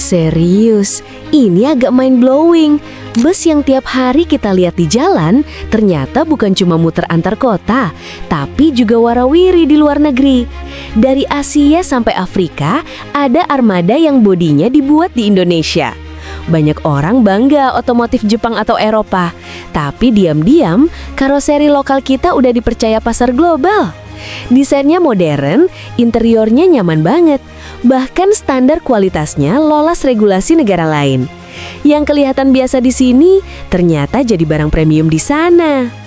Serius, ini agak mind-blowing. Bus yang tiap hari kita lihat di jalan ternyata bukan cuma muter antar kota, tapi juga warawiri di luar negeri. Dari Asia sampai Afrika, ada armada yang bodinya dibuat di Indonesia. Banyak orang bangga otomotif Jepang atau Eropa, tapi diam-diam karoseri lokal kita udah dipercaya pasar global. Desainnya modern, interiornya nyaman banget, bahkan standar kualitasnya lolos regulasi negara lain. Yang kelihatan biasa di sini ternyata jadi barang premium di sana.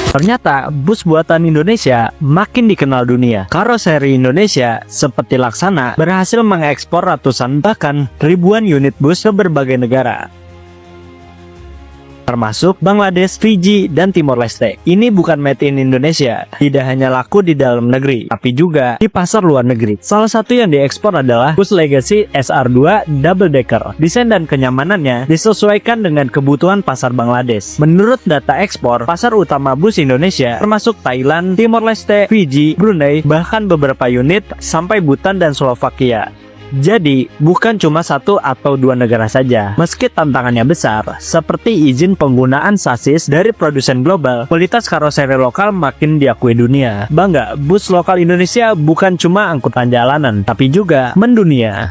Ternyata bus buatan Indonesia makin dikenal dunia. Karoseri Indonesia seperti Laksana berhasil mengekspor ratusan bahkan ribuan unit bus ke berbagai negara, termasuk Bangladesh, Fiji, dan Timor Leste. Ini bukan made in Indonesia, tidak hanya laku di dalam negeri, tapi juga di pasar luar negeri. Salah satu yang diekspor adalah bus Legacy SR2 Double Decker. Desain dan kenyamanannya disesuaikan dengan kebutuhan pasar Bangladesh. Menurut data ekspor, pasar utama bus Indonesia termasuk Thailand, Timor Leste, Fiji, Brunei, bahkan beberapa unit sampai Bhutan dan Slovakia. Jadi, bukan cuma satu atau dua negara saja. Meski tantangannya besar, seperti izin penggunaan sasis dari produsen global, kualitas karoseri lokal makin diakui dunia. Bangga, bus lokal Indonesia bukan cuma angkutan jalanan, tapi juga mendunia.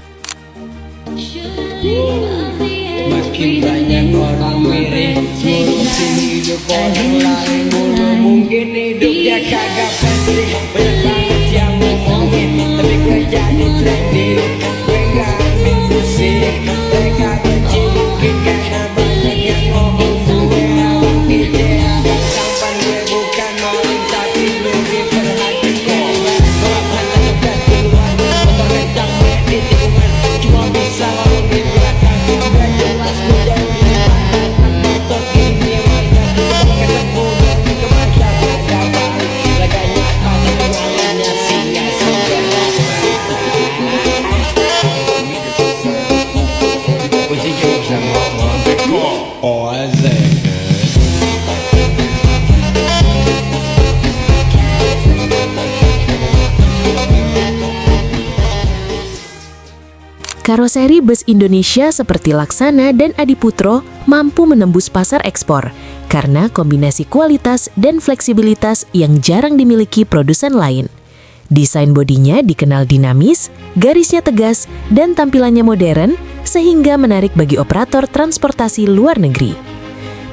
Makin banyak orang mirip, ngurusin hidup orang lain mulu. Mungkin hidupnya kagak penting, banyak banget yang ngomongin, tapi gue jadi trending. Gue gak ambil pusing, mereka benci mungkin karena banyak yang ngomong. Gue awak ideal, sampan gue bukan maling, tapi lebih perhatikan. Bawa mata ngegas duluan, motor kencang gue di tikungan, cuma bisa ngomong di belakang. Gue jelas gue jadi mantan motor ini warga, ketemu dari kemana pada balik. Laganya pada ruangannya sia-sia. Puji jauh sama oh azek. Karoseri bus Indonesia seperti Laksana dan Adiputro mampu menembus pasar ekspor karena kombinasi kualitas dan fleksibilitas yang jarang dimiliki produsen lain. Desain bodinya dikenal dinamis, garisnya tegas, dan tampilannya modern sehingga menarik bagi operator transportasi luar negeri.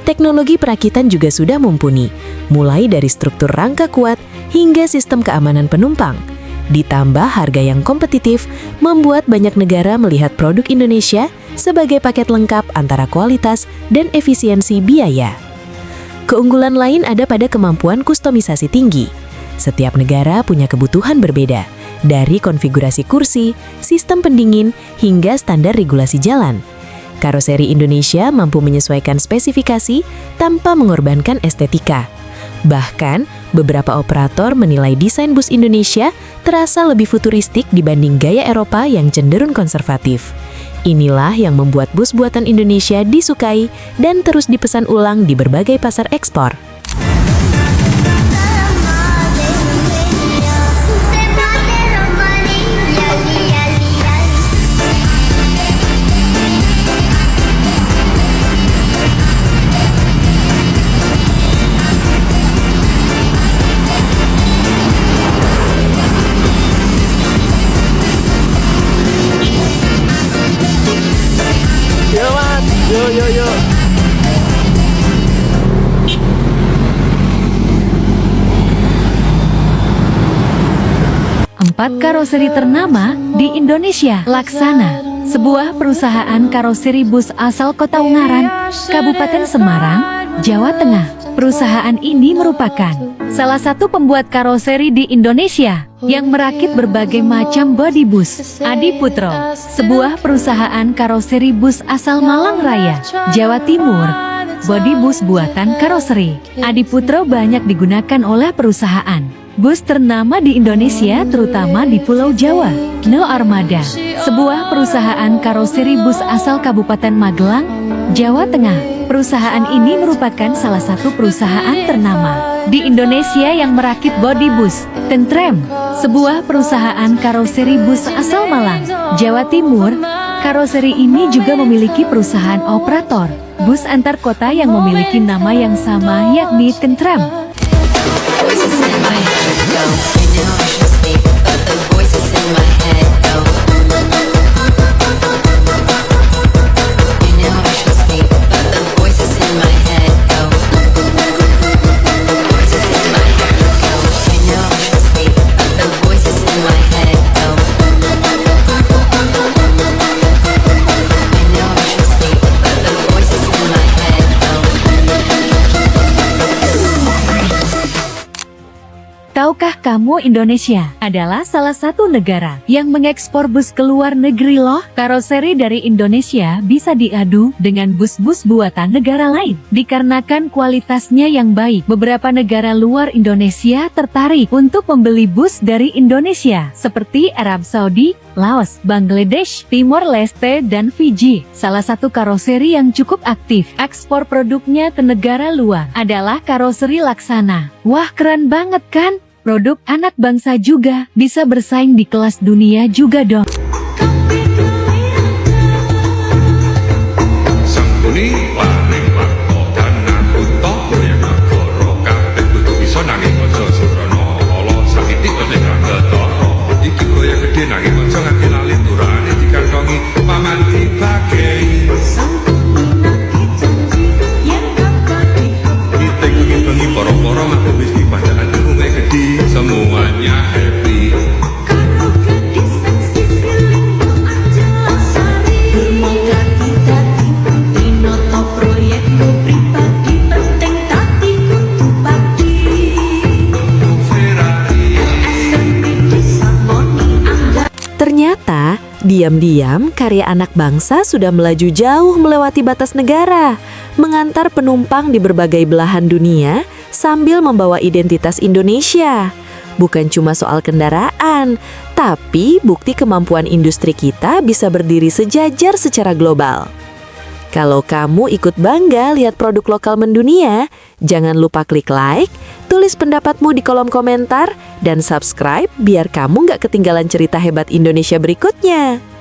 Teknologi perakitan juga sudah mumpuni, mulai dari struktur rangka kuat hingga sistem keamanan penumpang. Ditambah harga yang kompetitif, membuat banyak negara melihat produk Indonesia sebagai paket lengkap antara kualitas dan efisiensi biaya. Keunggulan lain ada pada kemampuan kustomisasi tinggi. Setiap negara punya kebutuhan berbeda, dari konfigurasi kursi, sistem pendingin, hingga standar regulasi jalan. Karoseri Indonesia mampu menyesuaikan spesifikasi tanpa mengorbankan estetika. Bahkan, beberapa operator menilai desain bus Indonesia terasa lebih futuristik dibanding gaya Eropa yang cenderung konservatif. Inilah yang membuat bus buatan Indonesia disukai dan terus dipesan ulang di berbagai pasar ekspor. Yo. 4 karoseri ternama di Indonesia. Laksana, sebuah perusahaan karoseri bus asal Kota Ungaran, Kabupaten Semarang, Jawa Tengah. Perusahaan ini merupakan salah satu pembuat karoseri di Indonesia yang merakit berbagai macam bodi bus. Adiputro, sebuah perusahaan karoseri bus asal Malang Raya, Jawa Timur. Bodi bus buatan karoseri Adiputro banyak digunakan oleh perusahaan bus ternama di Indonesia, terutama di Pulau Jawa. No Armada, sebuah perusahaan karoseri bus asal Kabupaten Magelang, Jawa Tengah. Perusahaan ini merupakan salah satu perusahaan ternama di Indonesia yang merakit bodi bus. Tentrem, sebuah perusahaan karoseri bus asal Malang, Jawa Timur. Karoseri ini juga memiliki perusahaan operator bus antar kota yang memiliki nama yang sama, yakni Tentrem. Tahukah kamu Indonesia adalah salah satu negara yang mengekspor bus ke luar negeri loh? Karoseri dari Indonesia bisa diadu dengan bus-bus buatan negara lain. Dikarenakan kualitasnya yang baik, beberapa negara luar Indonesia tertarik untuk membeli bus dari Indonesia, seperti Arab Saudi, Laos, Bangladesh, Timor Leste, dan Fiji. Salah satu karoseri yang cukup aktif ekspor produknya ke negara luar adalah karoseri Laksana. Wah, keren banget kan? Produk anak bangsa juga bisa bersaing di kelas dunia juga dong. Sangkuni paring warta danan uta yang negara kabeh kudu bisa nanging aja sembrono ala sakitik nek ngetara iki koyo gedhe nanging aja nganti lali turane dikantongi paman dibagei bengi poro-poro mah wis dipadaan rumah gede semuanya happy. Ternyata, diam-diam karya anak bangsa sudah melaju jauh melewati batas negara, mengantar penumpang di berbagai belahan dunia sambil membawa identitas Indonesia. Bukan cuma soal kendaraan, tapi bukti kemampuan industri kita bisa berdiri sejajar secara global. Kalau kamu ikut bangga lihat produk lokal mendunia, jangan lupa klik like, tulis pendapatmu di kolom komentar, dan subscribe biar kamu nggak ketinggalan cerita hebat Indonesia berikutnya.